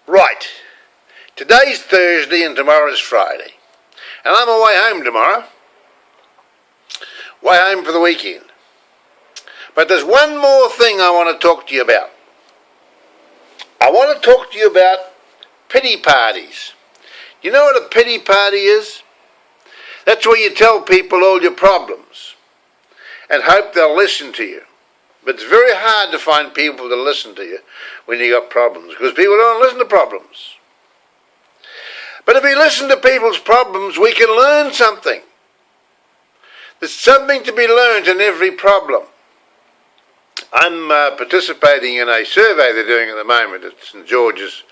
Right, today's Thursday and tomorrow's Friday, and I'm away home tomorrow, way home for the weekend. But there's one more thing I want to talk to you about. I want to talk to you about pity parties. You know what a pity party is? That's where you tell people all your problems and hope they'll listen to you. But it's very hard to find people to listen to you when you got problems, because people don't listen to problems. But if we listen to people's problems, we can learn something. There's something to be learned in every problem. I'm participating in a survey they're doing at the moment at St George's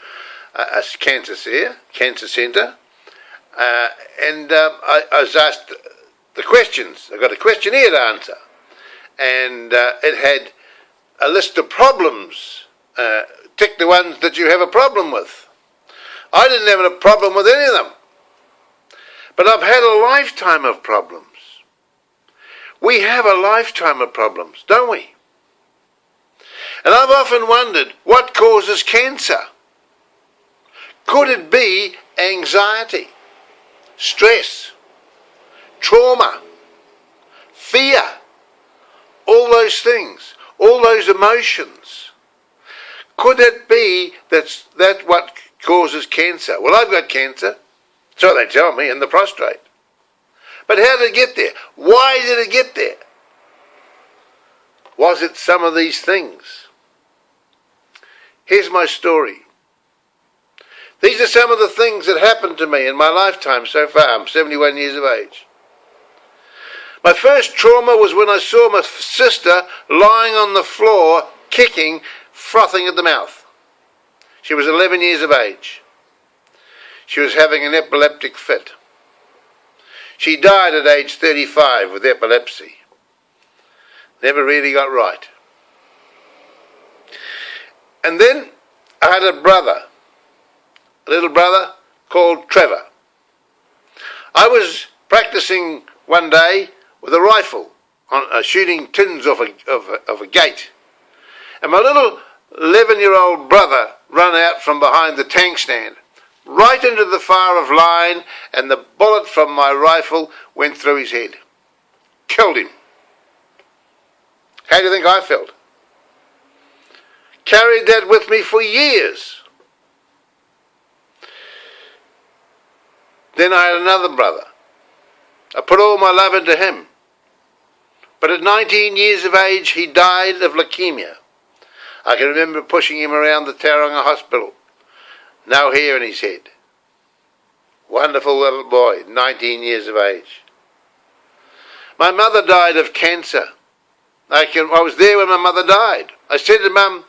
Cancer Centre, and I was asked the questions. I got a questionnaire to answer, and it had a list of problems. Tick the ones that you have a problem with. I didn't have a problem with any of them, but I've had a lifetime of problems. We have a lifetime of problems, don't we? And I've often wondered, what causes cancer? Could it be anxiety, stress, trauma, fear, all those things, all those emotions? Could it be that's what causes cancer? Well, I've got cancer, so they tell me, in the prostate. But how did it get there? Why did it get there? Was it some of these things? Here's my story. These are some of the things that happened to me in my lifetime so far. I'm 71 years of age. My first trauma was when I saw my sister lying on the floor, kicking, frothing at the mouth. She was 11 years of age. She was having an epileptic fit. She died at age 35 with epilepsy. Never really got right. And then I had a brother, a little brother called Trevor. I was practicing one day with a rifle, shooting tins off a gate. And my little 11-year-old brother ran out from behind the tank stand, right into the fire of line, and the bullet from my rifle went through his head. Killed him. How do you think I felt? Carried that with me for years. Then I had another brother. I put all my love into him. But at 19 years of age, he died of leukemia. I can remember pushing him around the Tauranga hospital. No hair in his head. Wonderful little boy, 19 years of age. My mother died of cancer. I was there when my mother died. I said to Mum,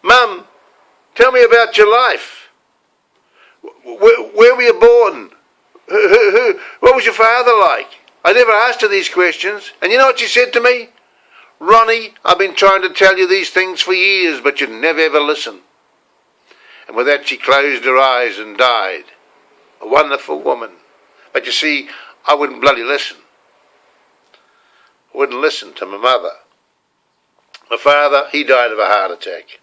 Mum, tell me about your life. Where were you born? What was your father like? I never asked her these questions. And you know what she said to me? Ronnie, I've been trying to tell you these things for years, but you never ever listen. And with that she closed her eyes and died. A wonderful woman. But you see, I wouldn't bloody listen. I wouldn't listen to my mother. My father, he died of a heart attack.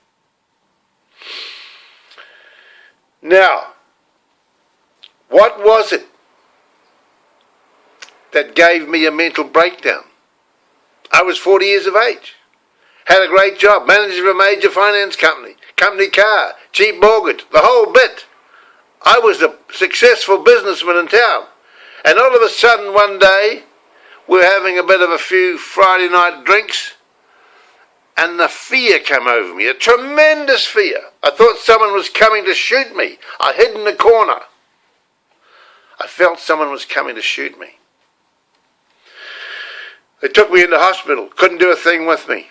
Now, what was it that gave me a mental breakdown? I was 40 years of age. Had a great job, manager of a major finance company, company car, cheap mortgage, the whole bit. I was a successful businessman in town. And all of a sudden one day, we're having a bit of a few Friday night drinks, and the fear came over me, a tremendous fear. I thought someone was coming to shoot me. I hid in the corner. I felt someone was coming to shoot me. They took me into hospital, couldn't do a thing with me.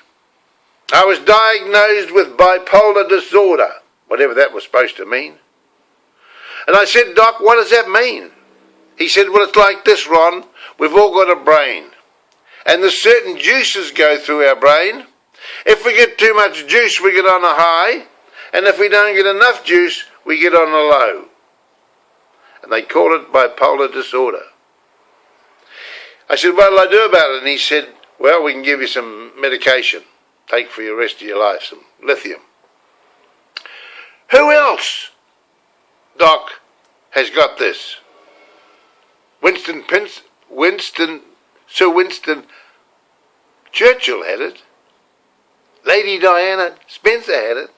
I was diagnosed with bipolar disorder, whatever that was supposed to mean. And I said, Doc, what does that mean? He said, well, it's like this, Ron. We've all got a brain. And there's certain juices go through our brain. If we get too much juice, we get on a high. And if we don't get enough juice, we get on a low. And they call it bipolar disorder. I said, what will I do about it? And he said, well, we can give you some medication. Take for the rest of your life, some lithium. Who else Doc has got this. Sir Winston Churchill had it. Lady Diana Spencer had it.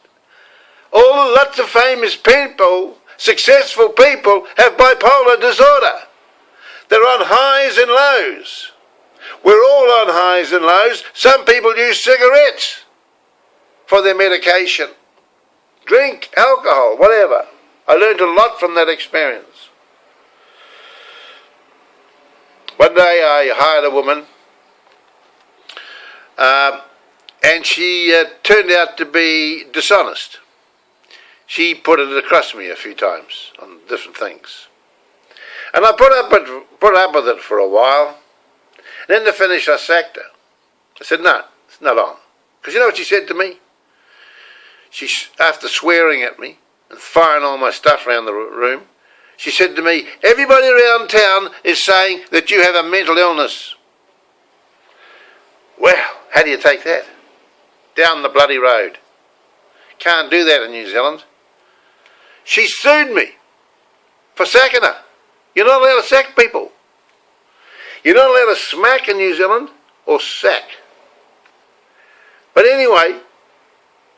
Lots of famous people, successful people, have bipolar disorder. They're on highs and lows. We're all on highs and lows. Some people use cigarettes for their medication. Drink, alcohol, whatever. I learned a lot from that experience. One day I hired a woman, and she turned out to be dishonest. She put it across me a few times on different things. And I put up with it for a while. And then to finish, I sacked her. I said, no, it's not on. Because you know what she said to me? After swearing at me and firing all my stuff around the room, she said to me, everybody around town is saying that you have a mental illness. Well, how do you take that? Down the bloody road. Can't do that in New Zealand. She sued me for sacking her. You're not allowed to sack people. You're not allowed to smack in New Zealand or sack. But anyway,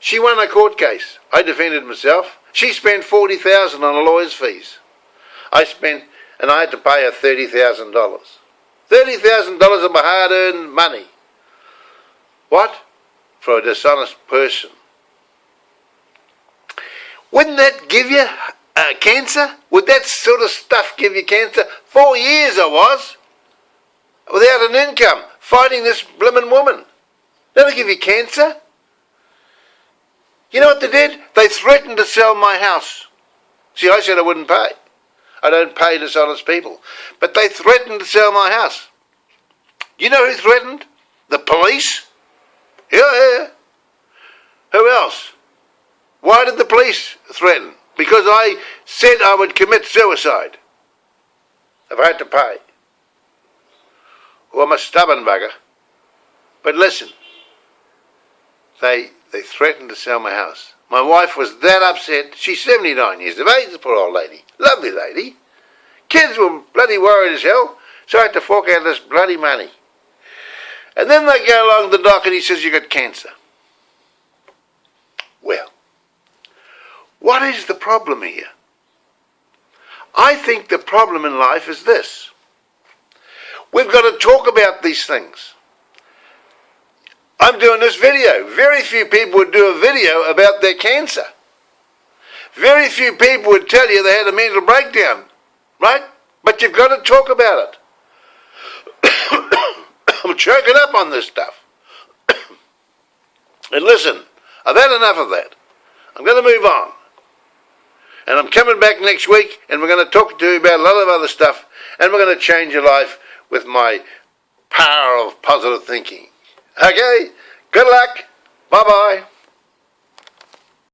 she won a court case. I defended myself. She spent $40,000 on a lawyer's fees. I had to pay her $30,000. $30,000 of my hard-earned money. What? For a dishonest person. Wouldn't that give you cancer? Would that sort of stuff give you cancer? 4 years I was, without an income, fighting this blimmin' woman. That'll give you cancer. You know what they did? They threatened to sell my house. See, I said I wouldn't pay. I don't pay dishonest people. But they threatened to sell my house. You know who threatened? The police? Yeah. Who else? Why did the police threaten? Because I said I would commit suicide if I had to pay. Well, I'm a stubborn bugger. But listen, they threatened to sell my house. My wife was that upset. She's 79 years of age, the poor old lady. Lovely lady. Kids were bloody worried as hell, so I had to fork out this bloody money. And then they go along to the doc and he says, you got cancer. Well, what is the problem here? I think the problem in life is this. We've got to talk about these things. I'm doing this video. Very few people would do a video about their cancer. Very few people would tell you they had a mental breakdown, right? But you've got to talk about it. I'm choking up on this stuff. And listen, I've had enough of that. I'm going to move on. And I'm coming back next week, and we're going to talk to you about a lot of other stuff, and we're going to change your life with my power of positive thinking. Okay? Good luck. Bye-bye.